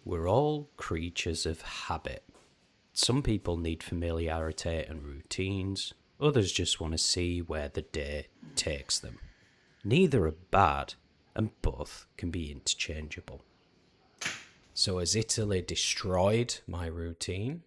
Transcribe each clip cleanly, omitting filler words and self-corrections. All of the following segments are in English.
We're all creatures of habit. Some people need familiarity and routines, others just want to see where the day takes them. Neither are bad, and both can be interchangeable. So has Italy destroyed my routine?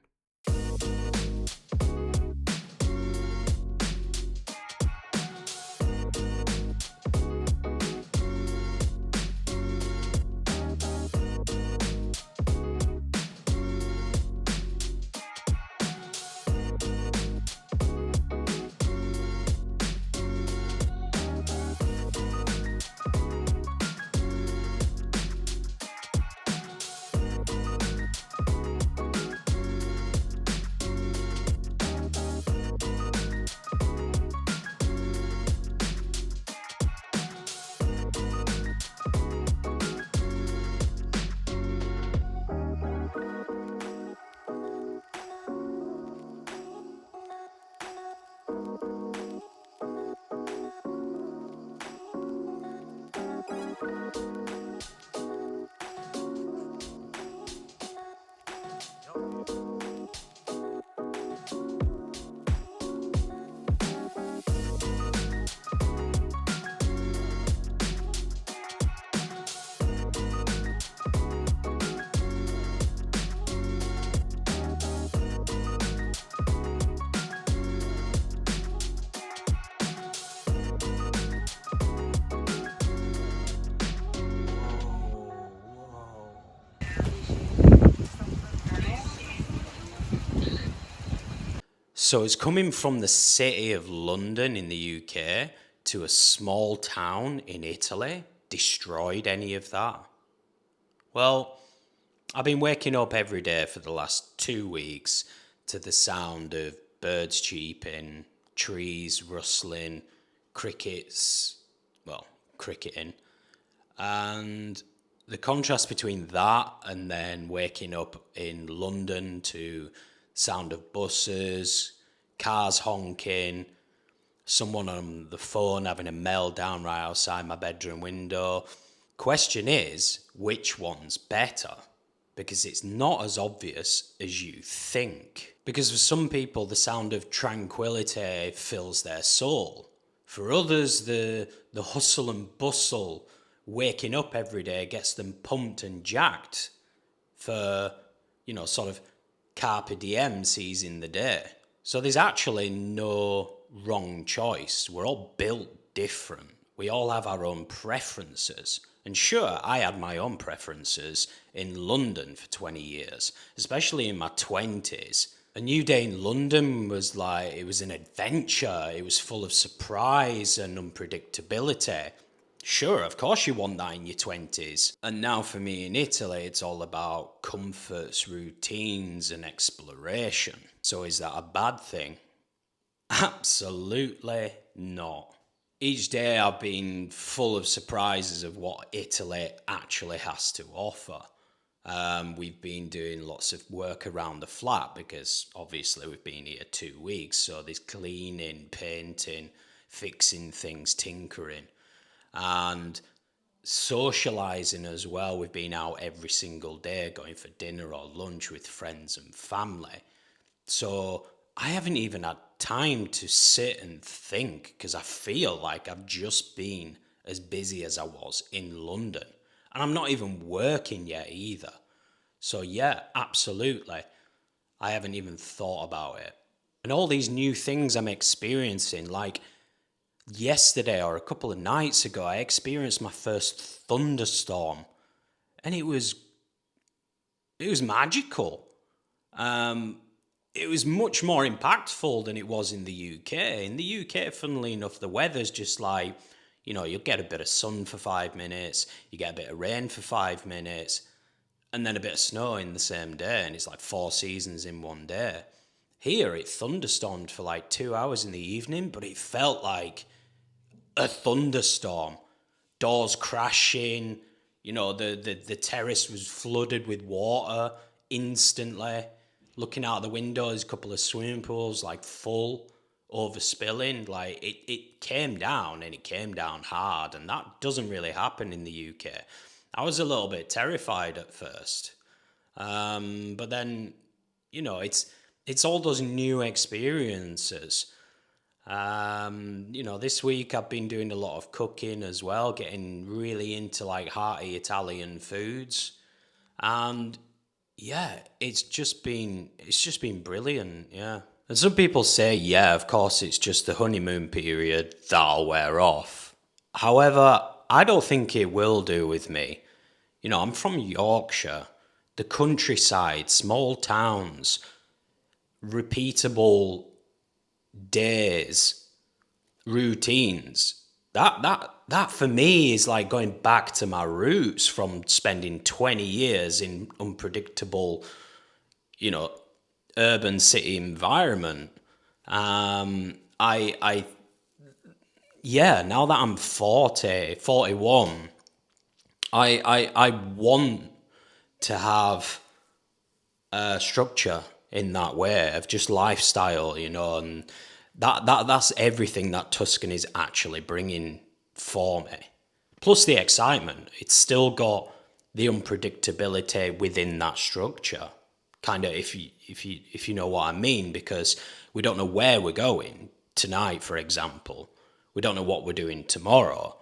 So it's coming from the city of London in the UK to a small town in Italy destroyed any of that? Well, I've been waking up every day for the last 2 weeks to the sound of birds chirping, trees rustling, crickets, well, cricketing. And the contrast between that and then waking up in London to sound of buses, cars honking, someone on the phone having a meltdown right outside my bedroom window. Question is, which one's better? Because it's not as obvious as you think. Because for some people, the sound of tranquility fills their soul. For others, the hustle and bustle, waking up every day gets them pumped and jacked for, sort of carpe diem, seizing the day. So there's actually no wrong choice. We're all built different. We all have our own preferences. And sure, I had my own preferences in London for 20 years, especially in my 20s. A new day in London was like, it was an adventure. It was full of surprise and unpredictability. Sure, of course you want that in your 20s. And now for me in Italy, it's all about comforts, routines, and exploration. So is that a bad thing? Absolutely not. Each day I've been full of surprises of what Italy actually has to offer. We've been doing lots of work around the flat because obviously we've been here 2 weeks. So there's cleaning, painting, fixing things, tinkering, and socializing as well. We've been out every single day going for dinner or lunch with friends and family. So I haven't even had time to sit and think because I feel like I've just been as busy as I was in London. And I'm not even working yet either. So yeah, absolutely. I haven't even thought about it. And all these new things I'm experiencing, like yesterday or a couple of nights ago, I experienced my first thunderstorm. And it was magical. It was much more impactful than it was in the UK. In the UK, funnily enough, the weather's just like, you'll get a bit of sun for 5 minutes, you get a bit of rain for 5 minutes, and then a bit of snow in the same day, and it's like 4 seasons in one day. Here, it thunderstormed for like 2 hours in the evening, but it felt like a thunderstorm. Doors crashing, the terrace was flooded with water instantly. Looking out the windows, a couple of swimming pools, like full, overspilling. Like, it came down, and it came down hard, and that doesn't really happen in the UK. I was a little bit terrified at first. But then, it's all those new experiences. This week I've been doing a lot of cooking as well, getting really into like hearty Italian foods. And yeah, it's just been brilliant, yeah. And some people say, yeah, of course it's just the honeymoon period that'll wear off. However, I don't think it will do with me. I'm from Yorkshire, the countryside, small towns, repeatable days, routines. That for me is like going back to my roots from spending 20 years in unpredictable, you know, urban city environment. I yeah, now that I'm 40, 41, I want to have a structure in that way of just lifestyle, and that's everything that Tuscany is actually bringing for me. Plus the excitement. It's still got the unpredictability within that structure. Kind of, if you know what I mean, because we don't know where we're going tonight, for example. We don't know what we're doing tomorrow.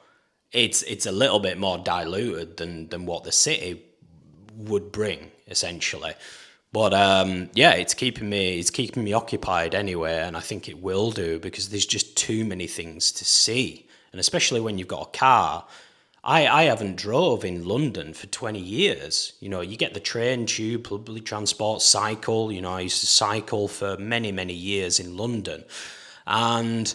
It's a little bit more diluted than what the city would bring, essentially. But yeah, it's keeping me occupied anyway, and I think it will do because there's just too many things to see, and especially when you've got a car. I haven't drove in London for 20 years. You get the train, tube, public transport, cycle. I used to cycle for many, many years in London. And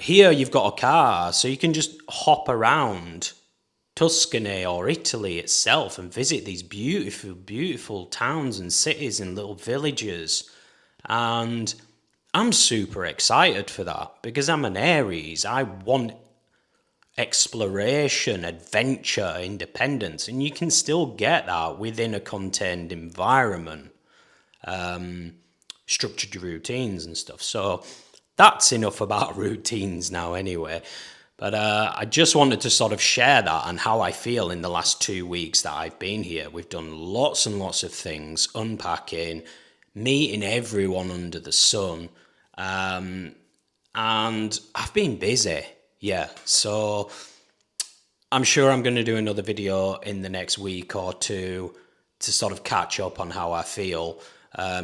here you've got a car, so you can just hop around Tuscany or Italy itself and visit these beautiful, beautiful towns and cities and little villages. And I'm super excited for that because I'm an Aries. I want exploration, adventure, independence, and you can still get that within a contained environment, structured routines and stuff. So that's enough about routines now, anyway. But I just wanted to sort of share that and how I feel in the last 2 weeks that I've been here. We've done lots and lots of things, unpacking, meeting everyone under the sun. And I've been busy, yeah. So I'm sure I'm going to do another video in the next week or two to sort of catch up on how I feel,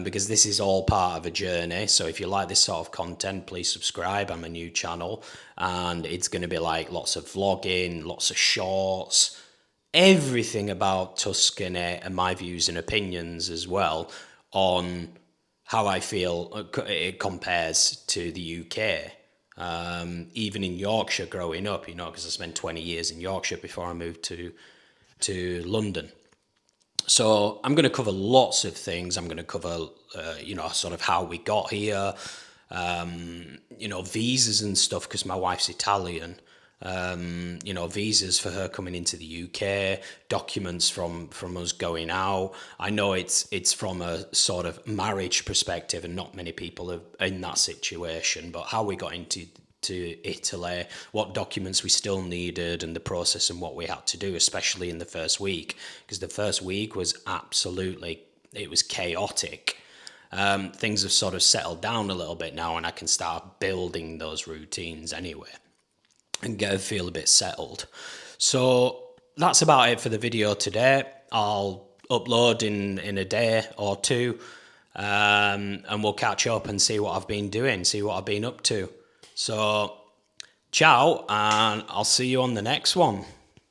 because this is all part of a journey. So if you like this sort of content, please subscribe. I'm a new channel, and it's going to be like lots of vlogging, lots of shorts, everything about Tuscany and my views and opinions as well on how I feel it compares to the UK. Even in Yorkshire growing up, because I spent 20 years in Yorkshire before I moved to London. So I'm going to cover lots of things. I'm going to cover, sort of how we got here, visas and stuff, because my wife's Italian. Visas for her coming into the UK, documents from us going out. I know it's from a sort of marriage perspective, and not many people are in that situation. But how we got into Italy, what documents we still needed, and the process and what we had to do, especially in the first week, because the first week was it was chaotic. Things have sort of settled down a little bit now, and I can start building those routines anyway and feel a bit settled. So that's about it for the video today. I'll upload in a day or two, and we'll catch up and see what I've been doing, see what I've been up to. So ciao, and I'll see you on the next one.